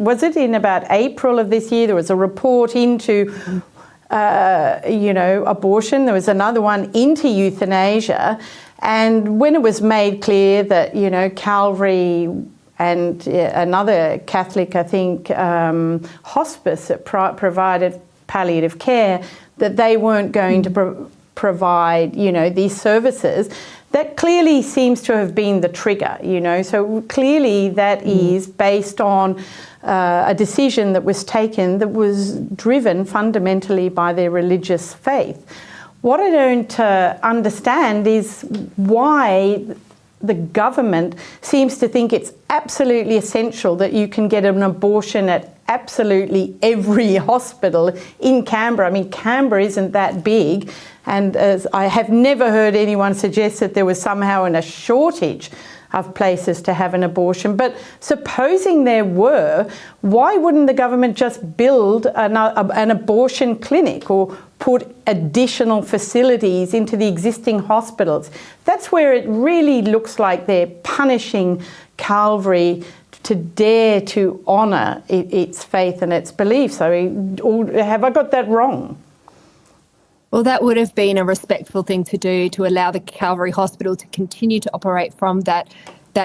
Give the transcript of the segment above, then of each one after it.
was it in about April of this year, there was a report into, abortion. There was another one into euthanasia. And when it was made clear that, Calvary and another Catholic, I think, hospice that provided palliative care, that they weren't going to provide, these services, that clearly seems to have been the trigger, So clearly that is based on a decision that was taken that was driven fundamentally by their religious faith. What I don't understand is why the government seems to think it's absolutely essential that you can get an abortion at absolutely every hospital in Canberra. I mean, Canberra isn't that big, and as I have never heard anyone suggest that there was somehow a shortage of places to have an abortion. But supposing there were, why wouldn't the government just build an abortion clinic or put additional facilities into the existing hospitals? That's where it really looks like they're punishing Calvary to dare to honour its faith and its beliefs. I mean, have I got that wrong? Well, that would have been a respectful thing to do, to allow the Calvary Hospital to continue to operate from that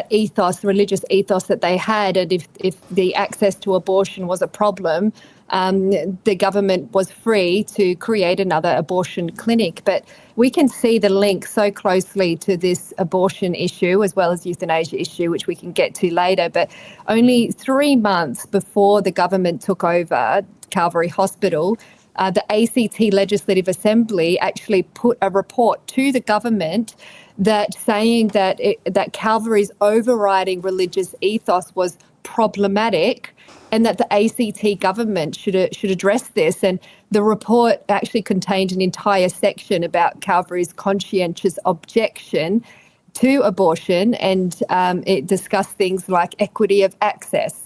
ethos, the religious ethos that they had. And if the access to abortion was a problem, the government was free to create another abortion clinic. But we can see the link so closely to this abortion issue as well as euthanasia issue, which we can get to later. But only 3 months before the government took over Calvary Hospital, the ACT Legislative Assembly actually put a report to the government that saying that Calvary's overriding religious ethos was problematic, and that the ACT government should address this. And the report actually contained an entire section about Calvary's conscientious objection to abortion, and it discussed things like equity of access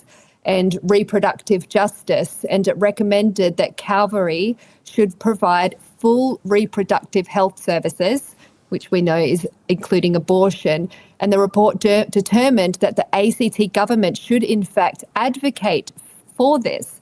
and reproductive justice, and it recommended that Calvary should provide full reproductive health services, which we know is including abortion. And the report determined that the ACT government should in fact advocate for this.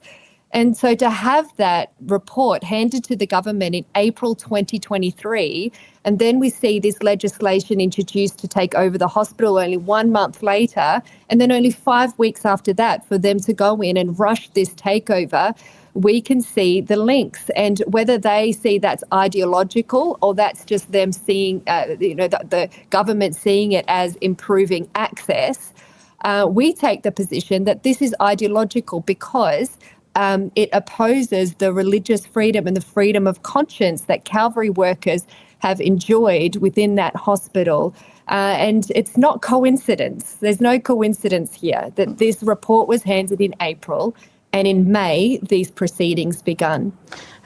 And so to have that report handed to the government in April 2023, and then we see this legislation introduced to take over the hospital only 1 month later, and then only 5 weeks after that for them to go in and rush this takeover, we can see the links. And whether they see that's ideological or that's just them seeing, the government seeing it as improving access, we take the position that this is ideological because it opposes the religious freedom and the freedom of conscience that Calvary workers have enjoyed within that hospital. And it's not coincidence. There's no coincidence here that this report was handed in April, and in May, these proceedings begun.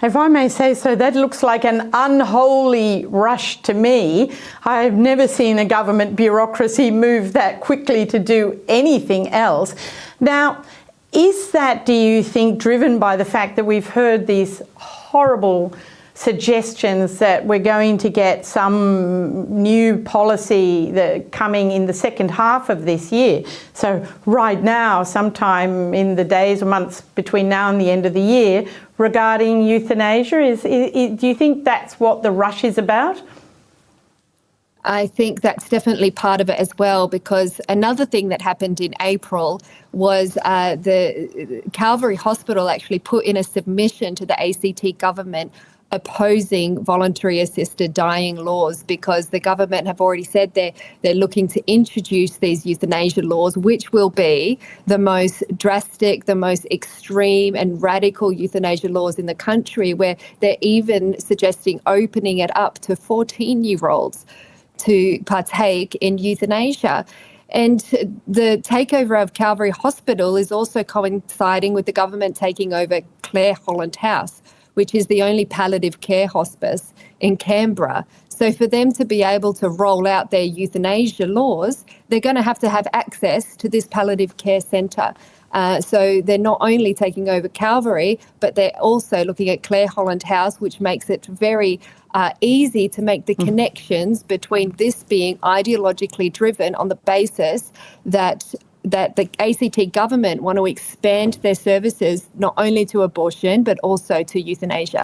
If I may say so, that looks like an unholy rush to me. I've never seen a government bureaucracy move that quickly to do anything else. Now, is that, do you think, driven by the fact that we've heard these horrible suggestions that we're going to get some new policy coming in the second half of this year? So right now, sometime in the days or months between now and the end of the year, regarding euthanasia, do you think that's what the rush is about? I think that's definitely part of it as well, because another thing that happened in April was the Calvary Hospital actually put in a submission to the ACT government opposing voluntary assisted dying laws, because the government have already said they're looking to introduce these euthanasia laws, which will be the most drastic, the most extreme and radical euthanasia laws in the country, where they're even suggesting opening it up to 14-year-olds to partake in euthanasia. And the takeover of Calvary Hospital is also coinciding with the government taking over Clare Holland House, which is the only palliative care hospice in Canberra. So for them to be able to roll out their euthanasia laws, they're going to have access to this palliative care centre. So they're not only taking over Calvary, but they're also looking at Clare Holland House, which makes it very easy to make the connections between this being ideologically driven on the basis that that the ACT government want to expand their services not only to abortion but also to euthanasia.